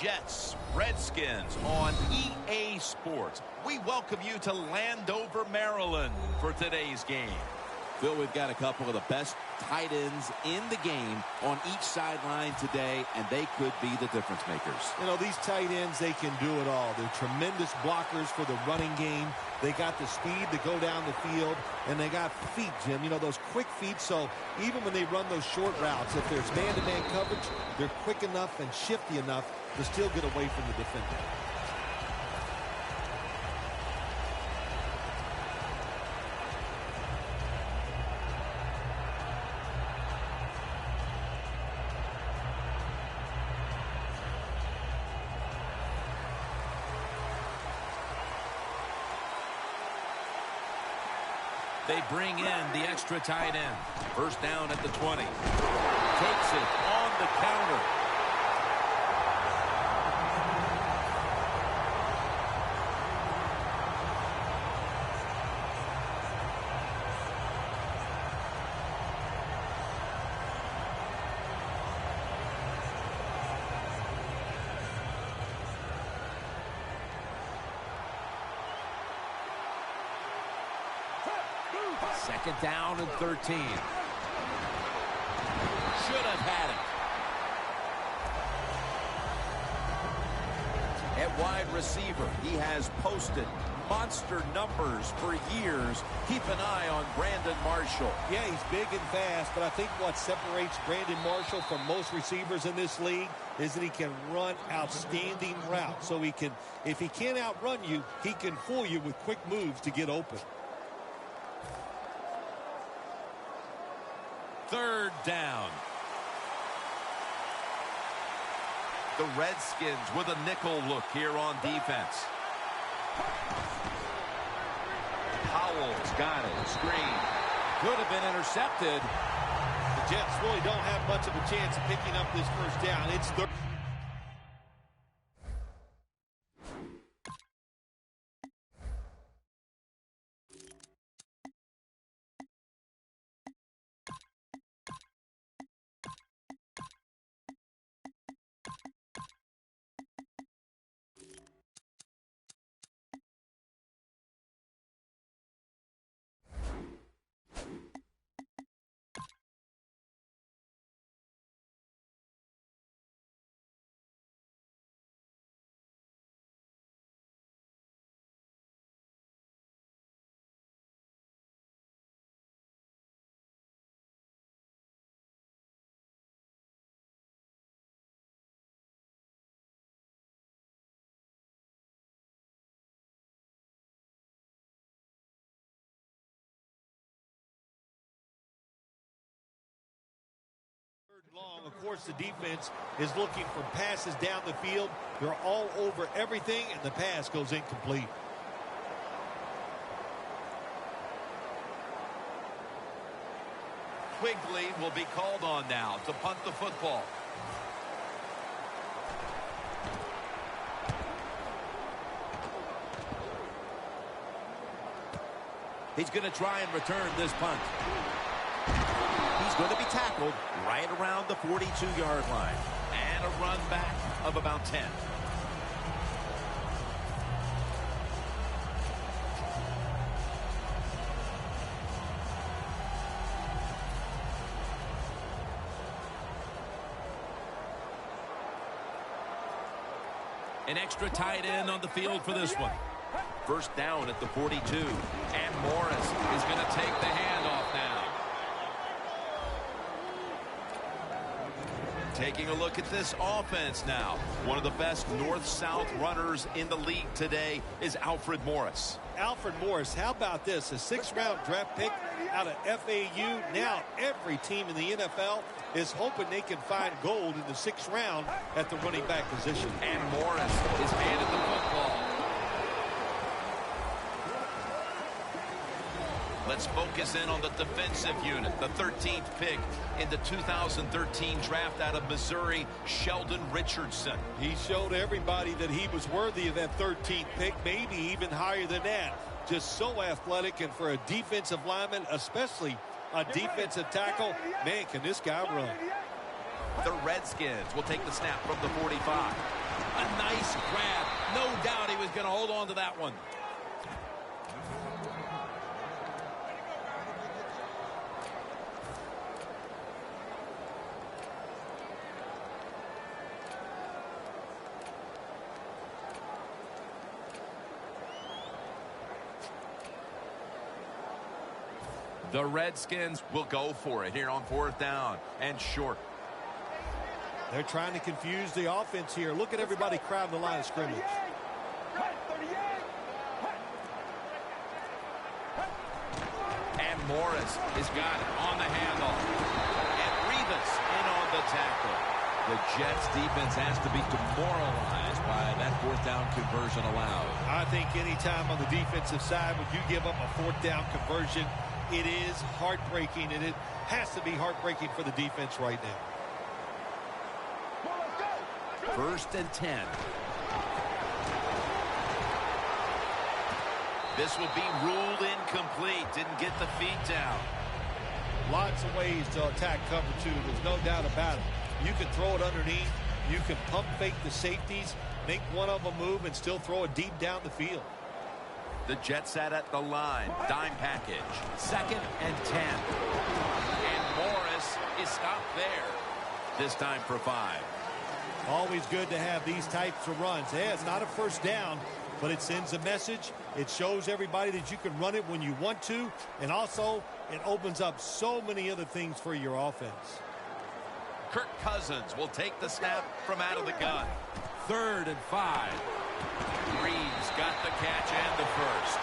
Jets, Redskins on EA Sports. We welcome you to Landover, Maryland for today's game. Phil, we've got a couple of the best tight ends in the game on each sideline today, and they could be the difference makers. You know, these tight ends, they can do it all. They're tremendous blockers for the running game. They got the speed to go down the field, and they got feet, Jim. You know, those quick feet, so even when they run those short routes, if there's man-to-man coverage, they're quick enough and shifty enough to still get away from the defender. They bring in the extra tight end. First down at the 20. Takes it on the counter. Second down and 13. Should have had it. At wide receiver, he has posted monster numbers for years. Keep an eye on Brandon Marshall. Yeah, he's big and fast, but I think what separates Brandon Marshall from most receivers in this league is that he can run outstanding routes. So he can, if he can't outrun you, he can fool you with quick moves to get open. Third down. The Redskins with a nickel look here on defense. Powell's got it. Screen. Could have been intercepted. The Jets really don't have much of a chance of picking up this first down. It's third. Long. Of course, the defense is looking for passes down the field. They're all over everything, and the pass goes incomplete. Quigley will be called on now to punt the football. He's going to try and return this punt. He's going to be tackled right around the 42-yard line. And a run back of about 10. An extra tight end on the field for this one. First down at the 42. And Morris is going to take the handoff now. Taking a look at this offense now. One of the best north-south runners in the league today is Alfred Morris. Alfred Morris, how about this? A sixth-round draft pick out of FAU. Now every team in the NFL is hoping they can find gold in the sixth round at the running back position. And Morris is handed the football. Let's focus in on the defensive unit. The 13th pick in the 2013 draft out of Missouri, Sheldon Richardson. He showed everybody that he was worthy of that 13th pick, maybe even higher than that. Just so athletic, and for a defensive lineman, especially a defensive tackle, man, can this guy run. The Redskins will take the snap from the 45. A nice grab. No doubt he was going to hold on to that one. The Redskins will go for it here on 4th down and short. They're trying to confuse the offense here. Look at everybody crowding the line of scrimmage. And Morris has got it on the handle. And Rivas in on the tackle. The Jets defense has to be demoralized by that 4th down conversion allowed. I think anytime on the defensive side when you give up a 4th down conversion, it is heartbreaking, and it has to be heartbreaking for the defense right now. 1st and 10. This will be ruled incomplete. Didn't get the feet down. Lots of ways to attack cover 2. There's no doubt about it. You can throw it underneath. You can pump fake the safeties, make one of them move, and still throw it deep down the field. The Jets set at the line. Dime package. 2nd and 10. And Morris is stopped there. This time for 5. Always good to have these types of runs. Yeah, it's not a 1st down, but it sends a message. It shows everybody that you can run it when you want to, and also it opens up so many other things for your offense. Kirk Cousins will take the snap from out of the gun. 3rd and 5. Reeves got the catch and the first.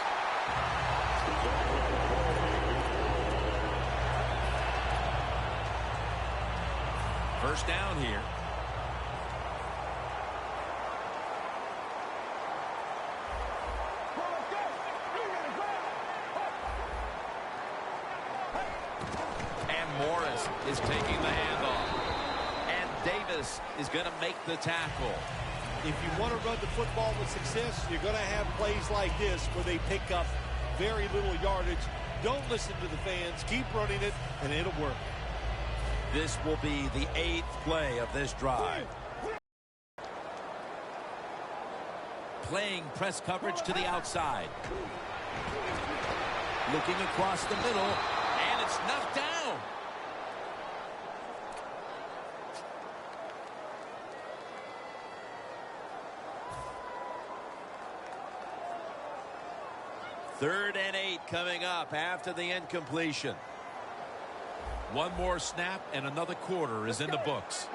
First down here. And Morris is taking the handoff. And Davis is going to make the tackle. If you want to run the football with success, you're going to have plays like this where they pick up very little yardage. Don't listen to the fans. Keep running it, and it'll work. This will be the 8th play of this drive. Playing press coverage to the outside. Looking across the middle, and it's knocked down. Third and 8 coming up after the incompletion. One more snap and another quarter is in the books.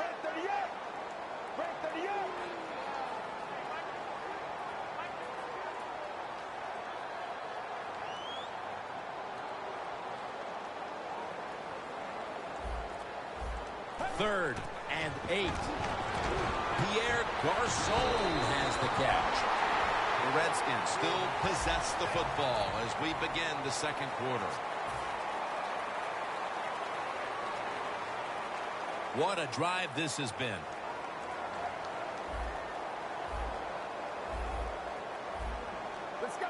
Third and 8. Pierre Garçon has the catch. The Redskins still possess the football as we begin the 2nd quarter. What a drive this has been. Let's go.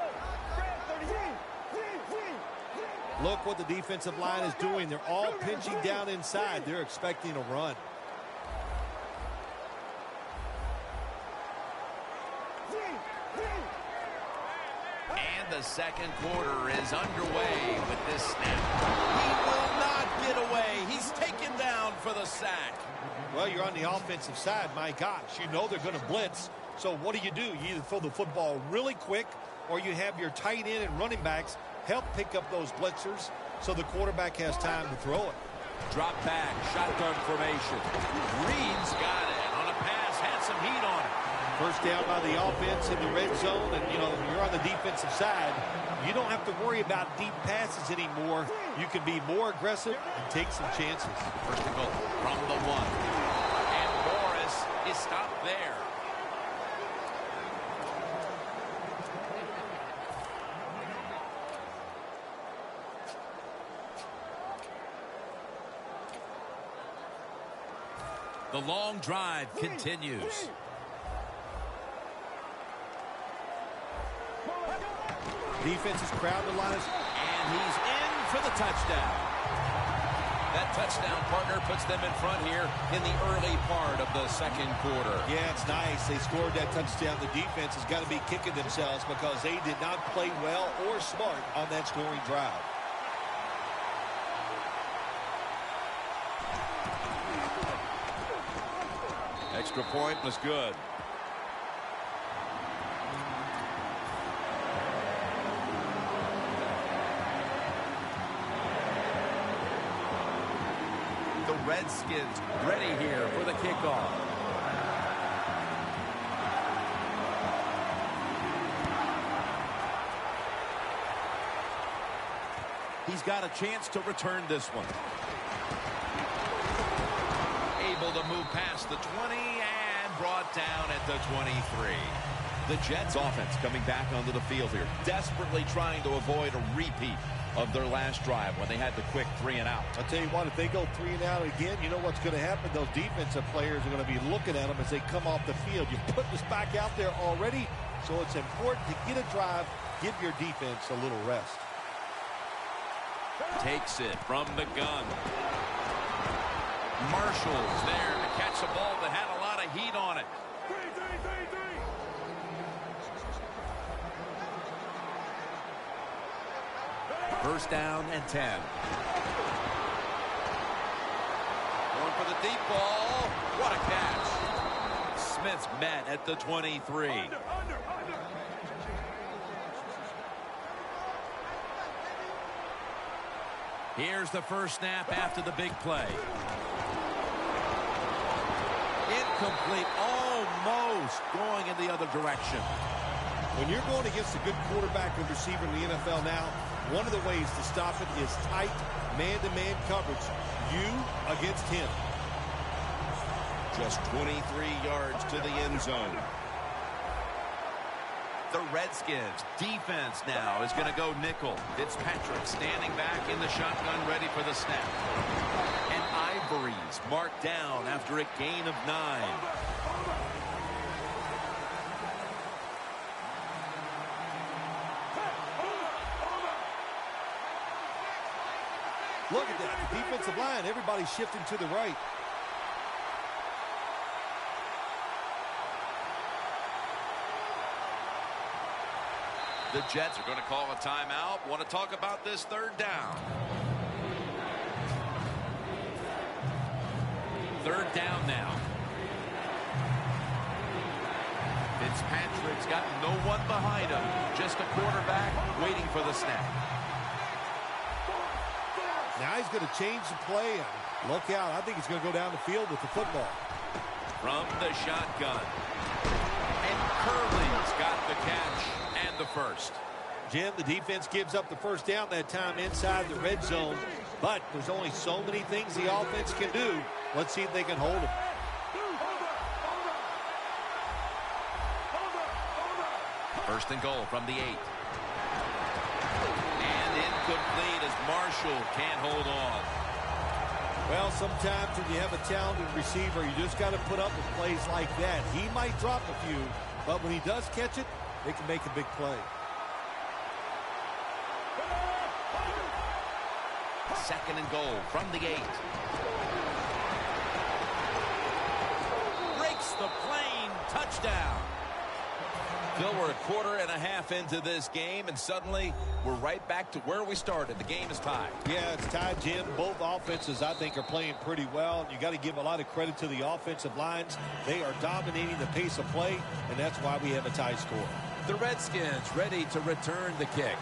Look what the defensive line is doing. They're all pinching down inside. They're expecting a run. And the 2nd quarter is underway with this snap. He will not get away. He's taken down for the sack. Well, you're on the offensive side. My gosh, you know they're going to blitz. So what do? You either throw the football really quick or you have your tight end and running backs help pick up those blitzers so the quarterback has time to throw it. Drop back, shotgun formation. Reeves got it on a pass, had some heat on it. First down by the offense in the red zone, and, you know, you're on the defensive side. You don't have to worry about deep passes anymore. You can be more aggressive and take some chances. First and goal from the 1. And Morris is stopped there. The long drive continues. Defense is crowding the line. And he's in for the touchdown. That touchdown partner puts them in front here in the early part of the second quarter. Yeah, it's nice. They scored that touchdown. The defense has got to be kicking themselves because they did not play well or smart on that scoring drive. Extra point was good. The Redskins ready here for the kickoff. He's got a chance to return this one. Able to move past the 20 and brought down at the 23. The Jets offense coming back onto the field here, desperately trying to avoid a repeat of their last drive when they had the quick 3 and out. I'll tell you what, if they go 3 and out again, you know what's going to happen? Those defensive players are going to be looking at them as they come off the field. You put this back out there already, so it's important to get a drive, give your defense a little rest. Takes it from the gun. Marshall's there to catch a ball that had a lot of heat on it. First down and 10. Going for the deep ball. What a catch. Smith's met at the 23. Here's the first snap after the big play. Incomplete, almost going in the other direction. When you're going against a good quarterback and receiver in the NFL now, one of the ways to stop it is tight man-to-man coverage. You against him. Just 23 yards to the end zone. The Redskins defense now is going to go nickel. Fitzpatrick standing back in the shotgun ready for the snap. And Ivory's marked down after a gain of 9. Look at that. The defensive line, everybody's shifting to the right. The Jets are going to call a timeout. Want to talk about this third down. Third down now. Fitzpatrick's got no one behind him. Just a quarterback waiting for the snap. Now he's going to change the play. And look out. I think he's going to go down the field with the football. From the shotgun. And Curley's got the catch and the first. Jim, the defense gives up the first down that time inside the red zone. But there's only so many things the offense can do. Let's see if they can hold him. First and goal from the 8. And incomplete as Marshall can't hold on. Well, sometimes when you have a talented receiver, you just got to put up with plays like that. He might drop a few, but when he does catch it, they can make a big play. Second and goal from the 8. Breaks the plane. Touchdown. Phil, we're a quarter and a half into this game, and suddenly we're right back to where we started. The game is tied. Yeah, it's tied, Jim. Both offenses, I think, are playing pretty well. You got to give a lot of credit to the offensive lines. They are dominating the pace of play, and that's why we have a tie score. The Redskins ready to return the kick.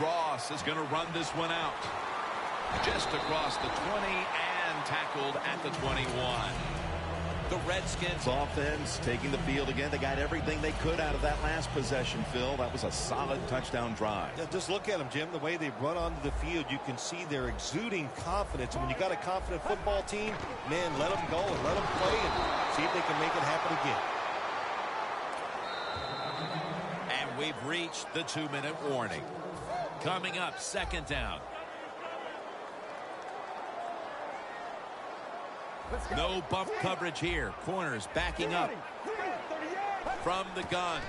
Ross is going to run this one out. Just across the 20 and tackled at the 21. The Redskins Offense taking the field again. They got everything they could out of that last possession, Phil. That was a solid touchdown drive. Yeah, just look at them, Jim. The way they run onto the field, you can see they're exuding confidence. And when you got a confident football team, man, let them go and let them play and see if they can make it happen again. And we've reached the 2-minute warning. Coming up, second down. No bump coverage here. Corners backing up from the gun.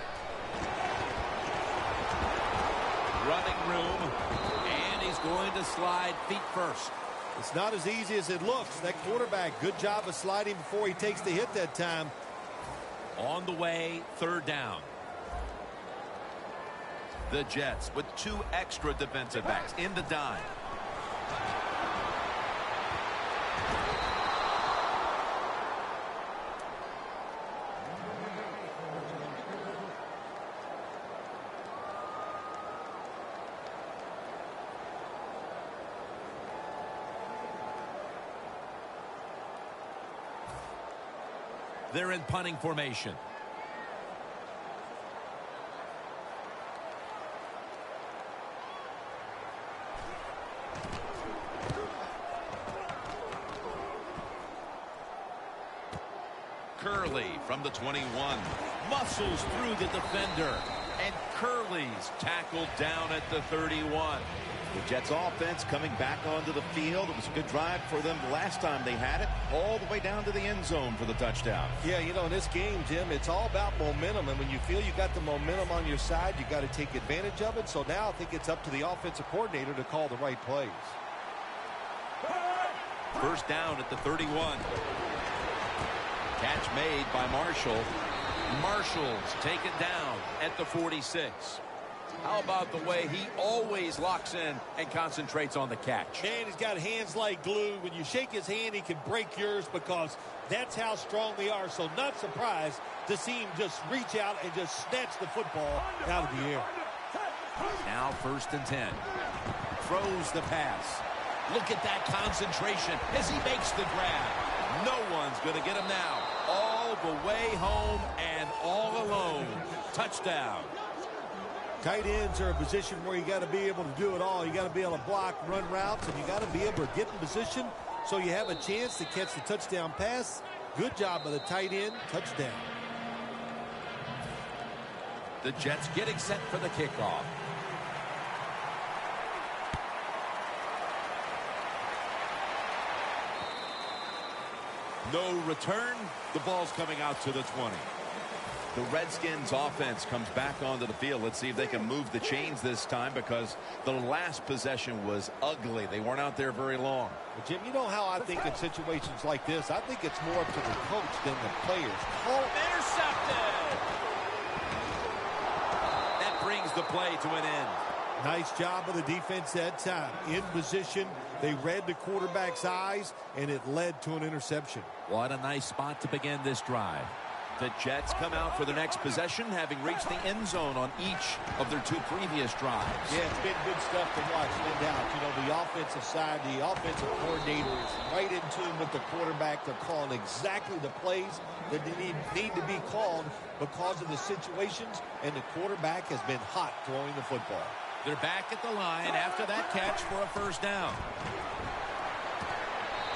running room, and he's going to slide feet first. It's not as easy as it looks. That quarterback, good job of sliding before he takes the hit that time. On the way, third down. The Jets with 2 extra defensive backs in the dime. They're in punting formation. Curley from the 21. Muscles through the defender. And Curley's tackled down at the 31. The Jets offense coming back onto the field. It was a good drive for them the last time they had it, all the way down to the end zone for the touchdown. Yeah, you know, in this game, Jim, it's all about momentum. And when you feel you got the momentum on your side, you got to take advantage of it. So now I think it's up to the offensive coordinator to call the right plays. First down at the 31. Catch made by Marshall. Marshall's taken down at the 46. How about the way he always locks in and concentrates on the catch? Man, he's got hands like glue. When you shake his hand, he can break yours because that's how strong they are. So not surprised to see him just reach out and just snatch the football out of the air. Now first and 10. Throws the pass. Look at that concentration as he makes the grab. No one's going to get him now. All the way home and all alone. Touchdown. Tight ends are a position where you got to be able to do it all. You got to be able to block, run routes, and you got to be able to get in position so you have a chance to catch the touchdown pass. Good job by the tight end. Touchdown. The Jets getting set for the kickoff. No return. The ball's coming out to the 20. The Redskins offense comes back onto the field. Let's see if they can move the chains this time because the last possession was ugly. They weren't out there very long. Well, Jim, you know how I think in situations like this, I think it's more up to the coach than the players. Intercepted! That brings the play to an end. Nice job of the defense that time. In position, they read the quarterback's eyes, and it led to an interception. What a nice spot to begin this drive. The Jets come out for the next possession, having reached the end zone on each of their 2 previous drives. Yeah, it's been good stuff to watch, no doubt. You know, the offensive side, the offensive coordinator is right in tune with the quarterback. They're calling exactly the plays that they need to be called because of the situations, and the quarterback has been hot throwing the football. They're back at the line after that catch for a first down.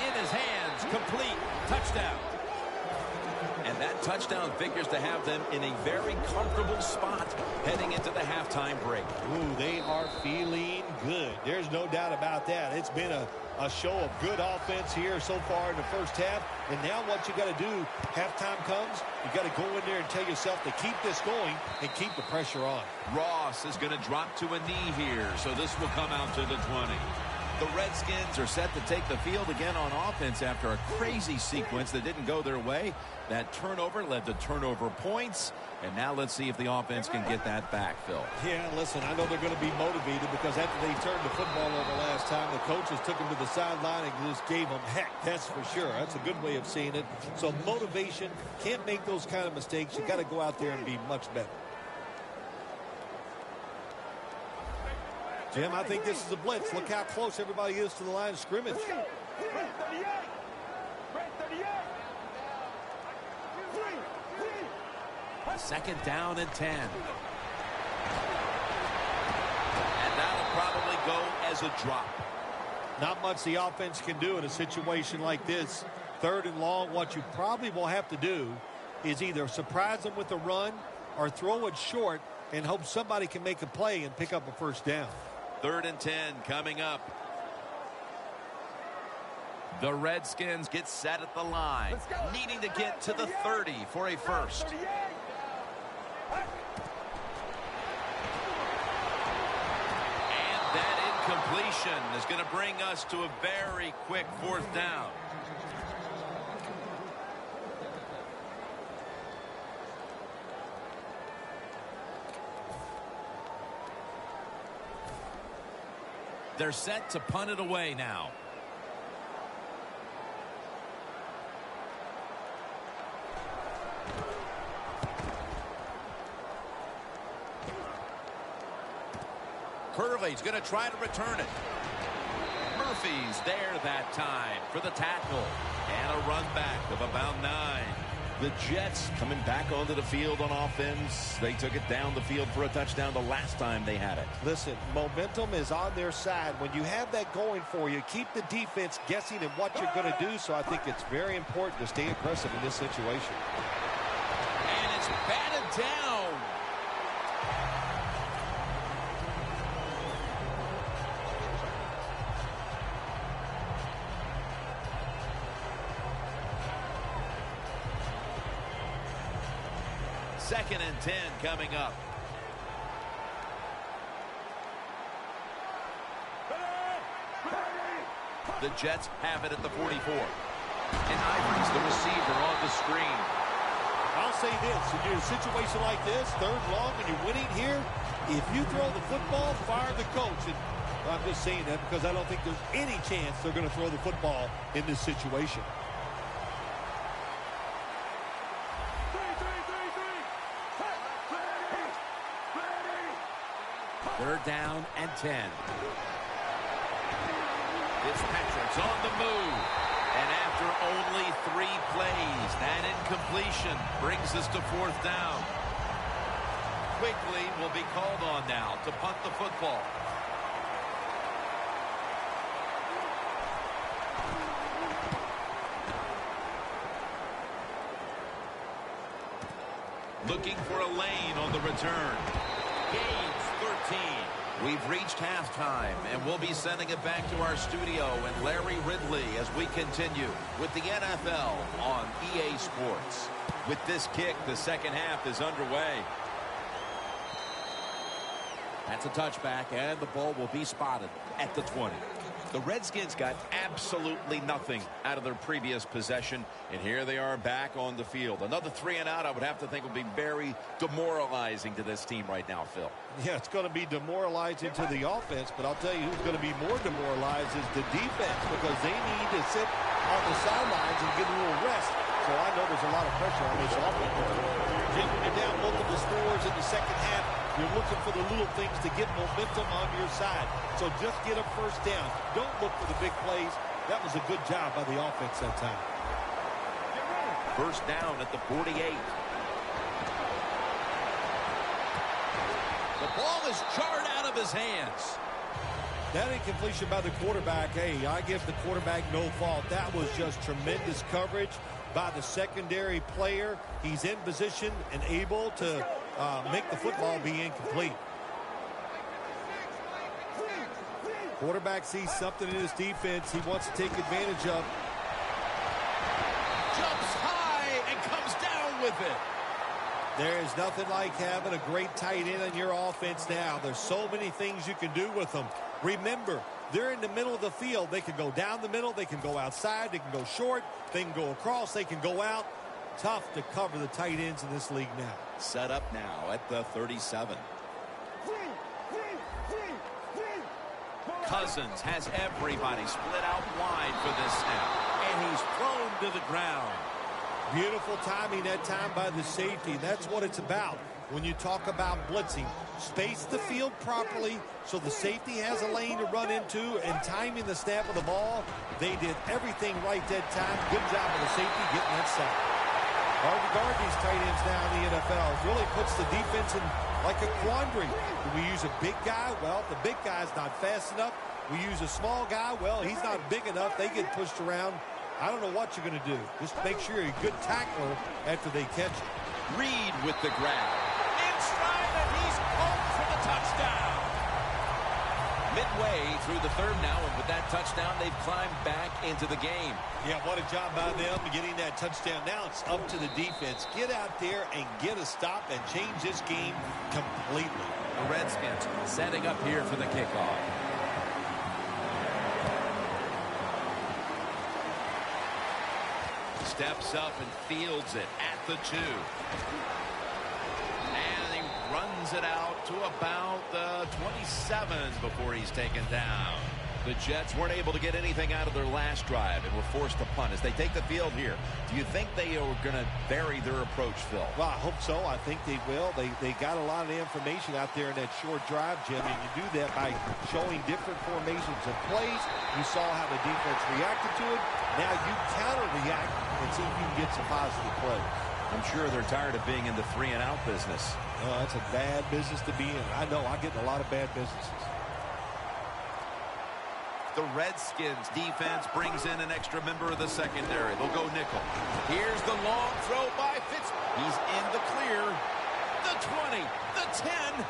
In his hands, complete, touchdown. And that touchdown figures to have them in a very comfortable spot heading into the halftime break. Ooh, they are feeling good. There's no doubt about that. It's been a show of good offense here so far in the first half. And now what you got to do, halftime comes, you got to go in there and tell yourself to keep this going and keep the pressure on. Ross is going to drop to a knee here, so this will come out to the 20. The Redskins are set to take the field again on offense after a crazy sequence that didn't go their way. That turnover led to turnover points. And now let's see if the offense can get that back, Phil. Yeah, listen, I know they're going to be motivated because after they turned the football over last time, the coaches took them to the sideline and just gave them heck, that's for sure. That's a good way of seeing it. So motivation, can't make those kind of mistakes. You got to go out there and be much better. Jim, I think this is a blitz. Look how close everybody is to the line of scrimmage. Second down and 10. And that'll probably go as a drop. Not much the offense can do in a situation like this. Third and long, what you probably will have to do is either surprise them with a run or throw it short and hope somebody can make a play and pick up a first down. Third and 10 coming up. The Redskins get set at the line, needing to get to the 30 for a first. Incompletion is going to bring us to a very quick 4th down. They're set to punt it away now. Curley's going to try to return it. Murphy's there that time for the tackle. And a run back of about 9. The Jets coming back onto the field on offense. They took it down the field for a touchdown the last time they had it. Listen, momentum is on their side. When you have that going for you, keep the defense guessing at what you're going to do. So I think it's very important to stay aggressive in this situation. And it's batted down. Second and 10 coming up. The Jets have it at the 44. And Ivory's the receiver on the screen. I'll say this, if you're in a situation like this, 3rd long and you're winning here, if you throw the football, fire the coach. And I'm just saying that because I don't think there's any chance they're going to throw the football in this situation. 3rd down and 10. Fitzpatrick's on the move. And after only 3 plays, that incompletion brings us to 4th down. Quickly will be called on now to punt the football. Looking for a lane on the return. Gains 13. We've reached halftime, and we'll be sending it back to our studio and Larry Ridley as we continue with the NFL on EA Sports. With this kick, the 2nd half is underway. That's a touchback, and the ball will be spotted at the 20. The Redskins got absolutely nothing out of their previous possession, and here they are back on the field. Another 3 and out, I would have to think, would be very demoralizing to this team right now, Phil. Yeah, it's going to be demoralizing to the offense, but I'll tell you who's going to be more demoralized is the defense because they need to sit on the sidelines and get a little rest. So I know there's a lot of pressure on this offense. When you're down multiple scores in the 2nd half, you're looking for the little things to get momentum on your side. So just get a 1st down. Don't look for the big plays. That was a good job by the offense that time. 1st down at the 48. The ball is jarred out of his hands. That incompletion by the quarterback, hey, I give the quarterback no fault. That was just tremendous coverage by the secondary player. He's in position and able to make the football be incomplete. Quarterback sees something in his defense he wants to take advantage of. Jumps high and comes down with it. There is nothing like having a great tight end on your offense now. There's so many things you can do with them. Remember, they're in the middle of the field. They can go down the middle. They can go outside. They can go short. They can go across. They can go out. Tough to cover the tight ends in this league now. Set up now at the 37. Cousins has everybody split out wide for this snap. And he's thrown to the ground. Beautiful timing that time by the safety. That's what it's about when you talk about blitzing. Space the field properly so the safety has a lane to run into, and timing the snap of the ball. They did everything right that time. Good job of the safety getting that sack. Hard to guard these tight ends now in the NFL. It really puts the defense in like a quandary. Do we use a big guy? Well, the big guy's not fast enough. We use a small guy. Well, he's not big enough. They get pushed around. I don't know what you're going to do. Just make sure you're a good tackler after they catch it. Reed with the grab. In stride, and he's home for the touchdown. Midway through the 3rd now, and with that touchdown, they've climbed back into the game. Yeah, what a job by them getting that touchdown. Now it's up to the defense. Get out there and get a stop and change this game completely. The Redskins setting up here for the kickoff. steps up and fields it at the 2. And he runs it out to about the 27 before he's taken down. The Jets weren't able to get anything out of their last drive and were forced to punt as they take the field here. Do you think they are going to vary their approach, Phil? Well, I hope so. I think they will. They got a lot of information out there in that short drive, Jim, and you do that by showing different formations and plays. You saw how the defense reacted to it. Now you counter-react and see if you can get some positive plays. I'm sure they're tired of being in the 3-and-out business. Oh, that's a bad business to be in. I know. I get in a lot of bad businesses. The Redskins defense brings in an extra member of the secondary. They'll go nickel. Here's the long throw by Fitz. He's in the clear. The 20, the 10.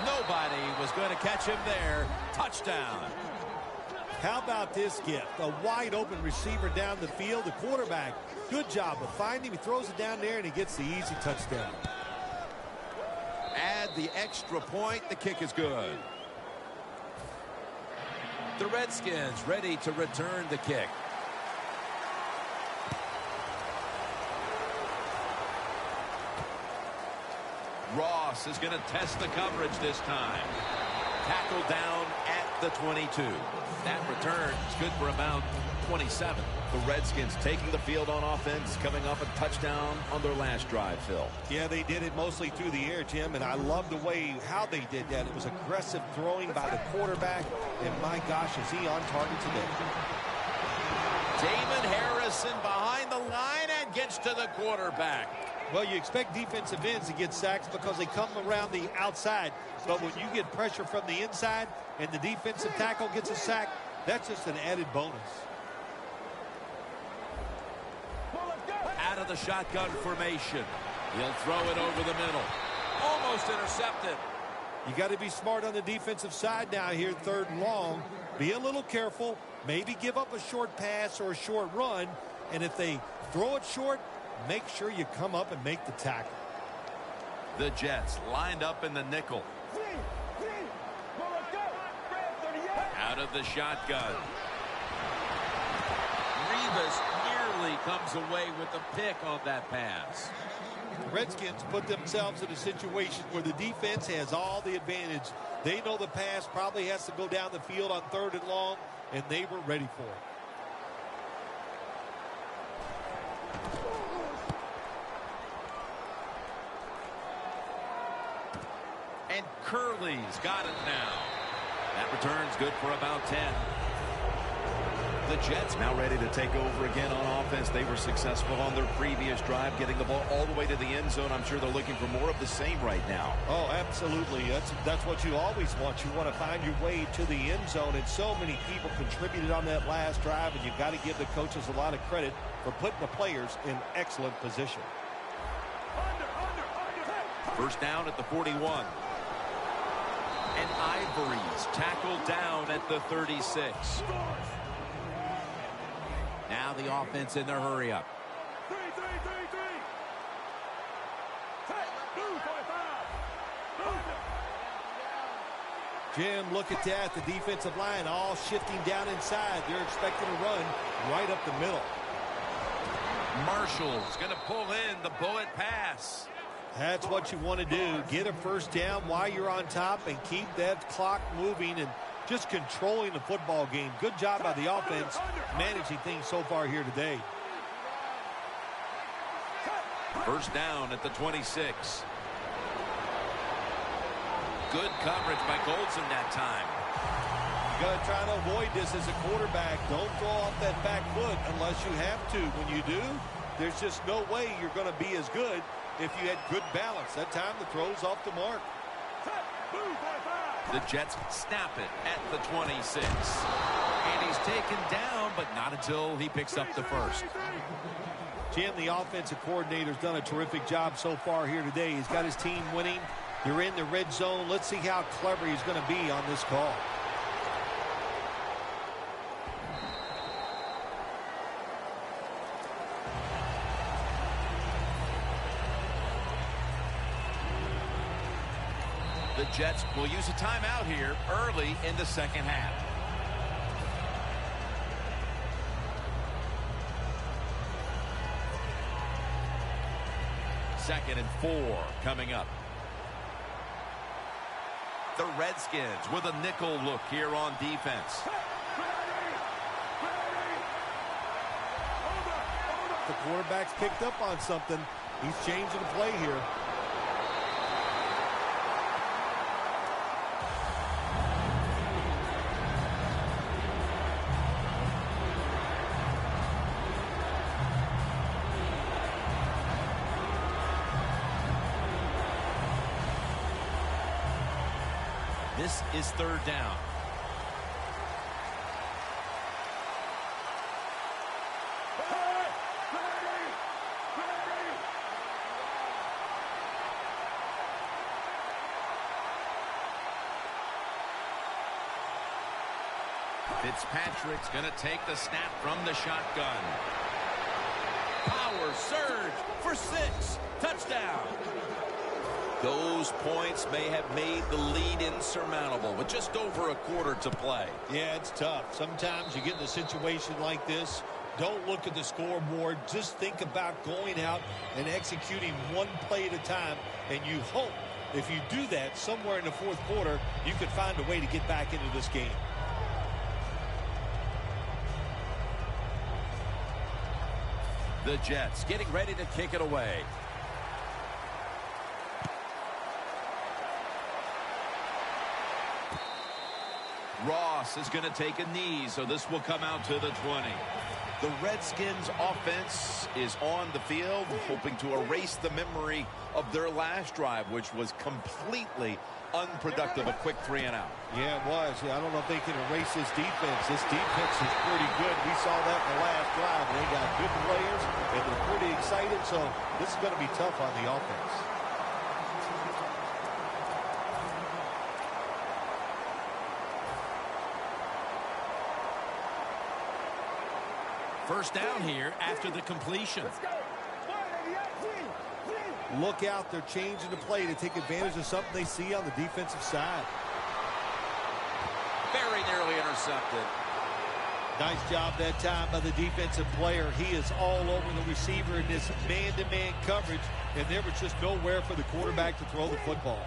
Nobody was going to catch him there. Touchdown. How about this gift? A wide open receiver down the field. The quarterback, good job of finding him. He throws it down there and he gets the easy touchdown. Add the extra point. The kick is good. The Redskins ready to return the kick. Ross is going to test the coverage this time. Tackled down at the 22. That return is good for about 27. The Redskins taking the field on offense, coming off a touchdown on their last drive, Phil. Yeah, they did it mostly through the air, Jim, and I love the way how they did that. It was aggressive throwing by the quarterback, and my gosh, is he on target today. Damon Harrison behind the line and gets to the quarterback. Well, you expect defensive ends to get sacks because they come around the outside, but when you get pressure from the inside and the defensive tackle gets a sack, that's just an added bonus. Out of the shotgun formation. He'll throw it over the middle. Almost intercepted. You got to be smart on the defensive side now here, 3rd and long. Be a little careful. Maybe give up a short pass or a short run. And if they throw it short, make sure you come up and make the tackle. The Jets lined up in the nickel. Out of the shotgun. Revis nearly comes away with a pick on that pass. The Redskins put themselves in a situation where the defense has all the advantage. They know the pass probably has to go down the field on 3rd and long, and they were ready for it. And Curley's got it now. That return's good for about 10. The Jets now ready to take over again on offense. They were successful on their previous drive, getting the ball all the way to the end zone. I'm sure they're looking for more of the same right now. Oh, absolutely. That's what you always want. You want to find your way to the end zone, and so many people contributed on that last drive, and you've got to give the coaches a lot of credit for putting the players in excellent position. First down at the 41. And Ivory's tackled down at the 36. Now the offense in their hurry up. Jim, look at that. The defensive line all shifting down inside. They're expecting to run right up the middle. Marshall's going to pull in the bullet pass. That's what you want to do. Get a first down while you're on top and keep that clock moving and just controlling the football game. Good job by the offense managing things so far here today. First down at the 26. Good coverage by Goldson that time. You got to try to avoid this as a quarterback. Don't throw off that back foot unless you have to. When you do, there's just no way you're going to be as good if you had good balance. That time the throw's off the mark. The Jets snap it at the 26. And he's taken down, but not until he picks up the first. Jim, the offensive coordinator's done a terrific job so far here today. He's got his team winning. You're in the red zone. Let's see how clever he's going to be on this call. The Jets will use a timeout here early in the second half. 2nd and 4 coming up. The Redskins with a nickel look here on defense. The quarterback's picked up on something. He's changing the play here. This is 3rd down. Fitzpatrick's going to take the snap from the shotgun. Power surge for 6. Touchdown. Those points may have made the lead insurmountable with just over a quarter to play. Yeah, it's tough. Sometimes you get in a situation like this, don't look at the scoreboard. Just think about going out and executing one play at a time, and you hope if you do that somewhere in the 4th quarter, you can find a way to get back into this game. The Jets getting ready to kick it away. Ross is going to take a knee, so this will come out to the 20. The Redskins offense is on the field, hoping to erase the memory of their last drive, which was completely unproductive, a quick 3-and-out. Yeah, it was. I don't know if they can erase this defense. This defense is pretty good. We saw that in the last drive. They got good players, and they're pretty excited, so this is going to be tough on the offense. First down here after the completion. Look out. They're changing the play to take advantage of something they see on the defensive side. Very nearly intercepted. Nice job that time by the defensive player. He is all over the receiver in this man-to-man coverage, and there was just nowhere for the quarterback to throw the football.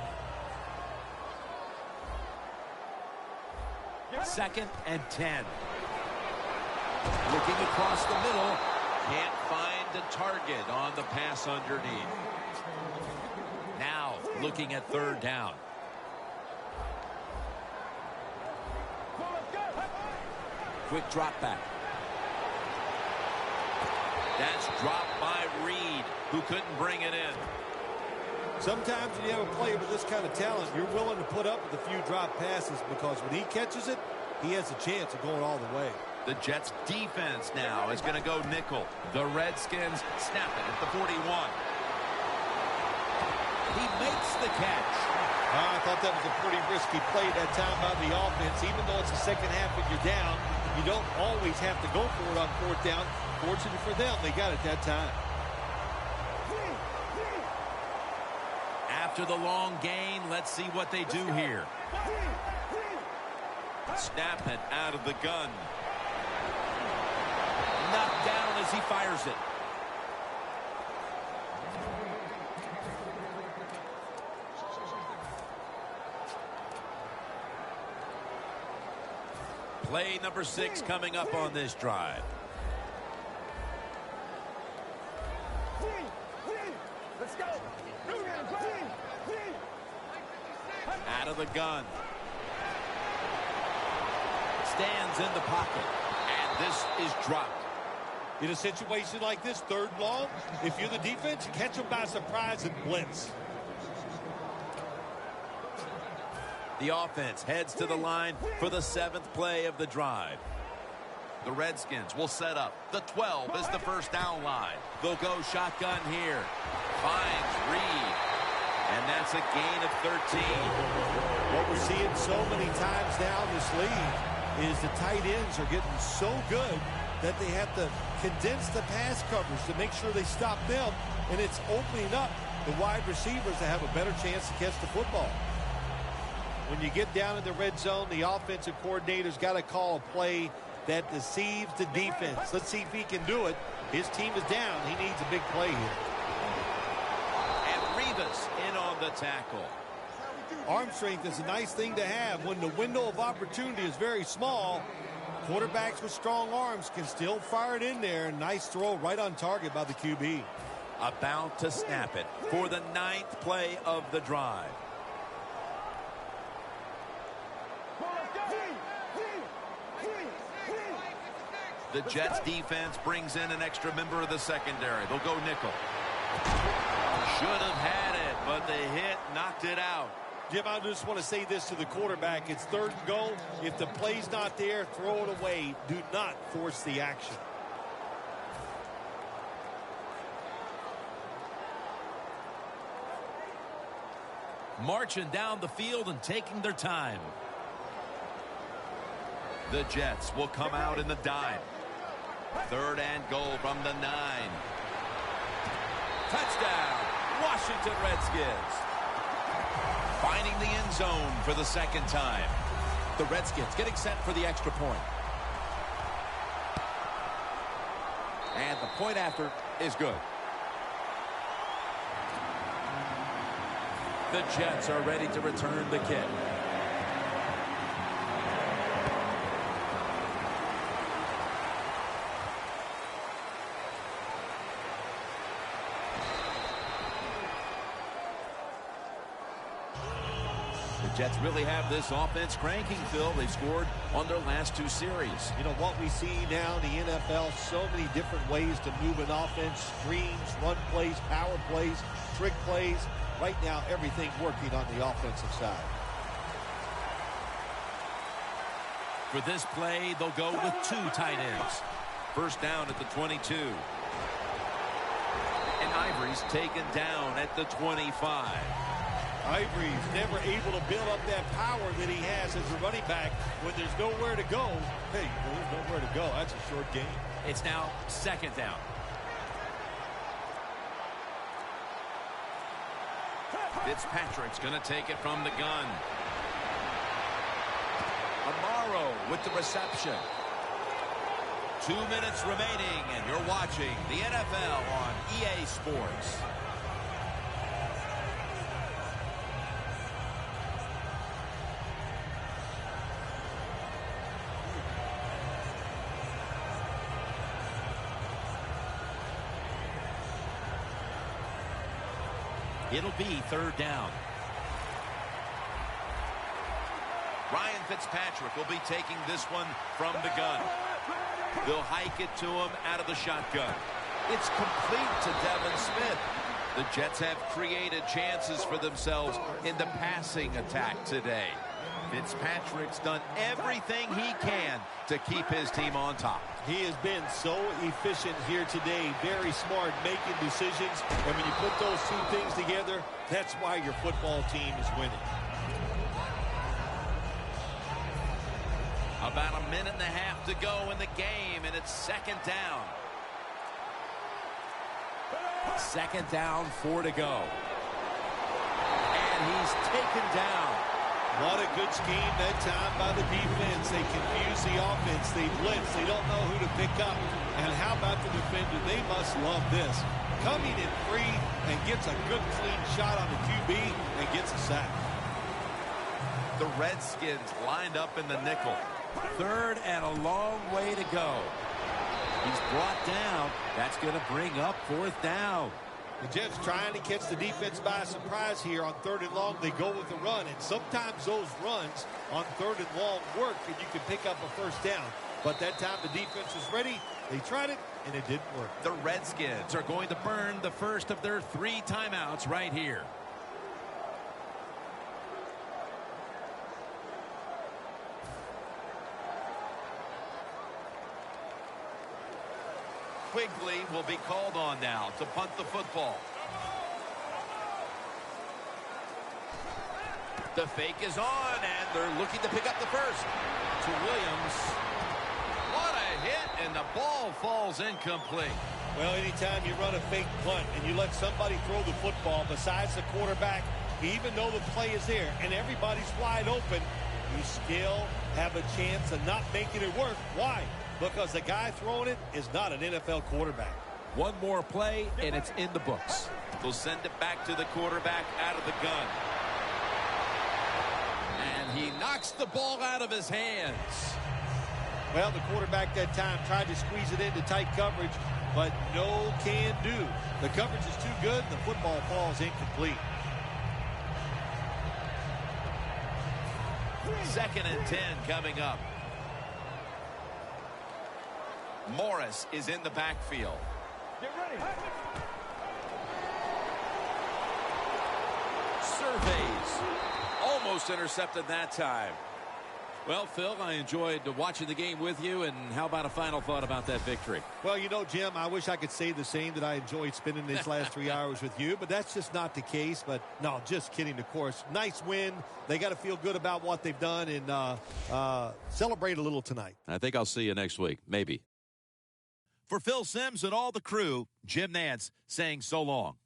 2nd and 10. Looking across the middle. Can't find a target on the pass underneath. Now looking at 3rd down. Quick drop back. That's dropped by Reed, who couldn't bring it in. Sometimes when you have a player with this kind of talent, you're willing to put up with a few drop passes because when he catches it, he has a chance of going all the way. The Jets defense now is going to go nickel. The Redskins snap it at the 41. He makes the catch. I thought that was a pretty risky play that time by the offense. Even though it's the second half and you're down, you don't always have to go for it on 4th down. Fortunately for them, they got it that time. After the long gain, let's see what they do here. Snap it out of the gun. Knocked down as he fires it. Play number 6 coming up on this drive. Let's go. Out of the gun. Stands in the pocket. And this is dropped. In a situation like this, 3rd and long, if you're the defense, catch them by surprise and blitz. The offense heads to the line for the 7th play of the drive. The Redskins will set up. The 12 is the first down line. They'll go shotgun here. Finds Reed. And that's a gain of 13. What we're seeing so many times now in this league is the tight ends are getting so good that they have to condense the pass coverage to make sure they stop them, and it's opening up the wide receivers to have a better chance to catch the football. When you get down in the red zone, the offensive coordinator's got to call a play that deceives the defense. Let's see if he can do it. His team is down. He needs a big play here. the tackle. Arm strength is a nice thing to have when the window of opportunity is very small. Quarterbacks with strong arms can still fire it in there. Nice throw right on target by the QB. About to snap it for the 9th play of the drive. The Jets defense brings in an extra member of the secondary. They'll go nickel. Should have had it, but the hit knocked it out. Jim, I just want to say this to the quarterback. It's 3rd and goal. If the play's not there, throw it away. Do not force the action. Marching down the field and taking their time. The Jets will come out in the dime. 3rd and goal from the 9. Touchdown, Washington Redskins. Finding the end zone for the 2nd time. The Redskins getting set for the extra point. And the point after is good. The Jets are ready to return the kick. The Jets really have this offense cranking, Phil. They've scored on their last 2 series. You know what we see now in the NFL, so many different ways to move an offense. Screens, run plays, power plays, trick plays. Right now, everything's working on the offensive side. For this play, they'll go with 2 tight ends. 1st down at the 22. And Ivory's taken down at the 25. Ivory's never able to build up that power that he has as a running back when there's nowhere to go. Hey, there's nowhere to go. That's a short game. It's now 2nd down. Fitzpatrick's going to take it from the gun. Amaro with the reception. 2 minutes remaining, and you're watching the NFL on EA Sports. It'll be 3rd down. Ryan Fitzpatrick will be taking this one from the gun. They'll hike it to him out of the shotgun. It's complete to Devin Smith. The Jets have created chances for themselves in the passing attack today. Fitzpatrick's done everything he can to keep his team on top. He has been so efficient here today. Very smart, making decisions. And when you put those 2 things together, that's why your football team is winning. About 1.5 minutes to go in the game, and it's 2nd down. 2nd down, 4 to go. And he's taken down. What a good scheme that time by the defense. They confuse the offense. They blitz. They don't know who to pick up. And how about the defender? They must love this. Coming in free and gets a good clean shot on the QB and gets a sack. The Redskins lined up in the nickel. 3rd and a long way to go. He's brought down. That's going to bring up 4th down. The Jets trying to catch the defense by surprise here on 3rd and long. They go with the run, and sometimes those runs on 3rd and long work, and you can pick up a 1st down. But that time the defense was ready. They tried it, and it didn't work. The Redskins are going to burn the first of their 3 timeouts right here. Quigley will be called on now to punt the football. The fake is on, and they're looking to pick up the first. To Williams. What a hit, and the ball falls incomplete. Well, anytime you run a fake punt and you let somebody throw the football besides the quarterback, even though the play is there and everybody's wide open, you still have a chance of not making it work. Why? Because the guy throwing it is not an NFL quarterback. One more play, and it's in the books. They'll send it back to the quarterback out of the gun. And he knocks the ball out of his hands. Well, the quarterback that time tried to squeeze it into tight coverage, but no can do. The coverage is too good, and the football falls incomplete. 2nd and 10 coming up. Morris is in the backfield. Get ready. Surveys. Almost intercepted that time. Well, Phil, I enjoyed watching the game with you, and how about a final thought about that victory? Well, you know, Jim, I wish I could say the same, that I enjoyed spending these last 3 hours with you, but that's just not the case. But, no, just kidding, of course. Nice win. They got to feel good about what they've done and celebrate a little tonight. I think I'll see you next week, maybe. For Phil Simms and all the crew, Jim Nantz saying so long.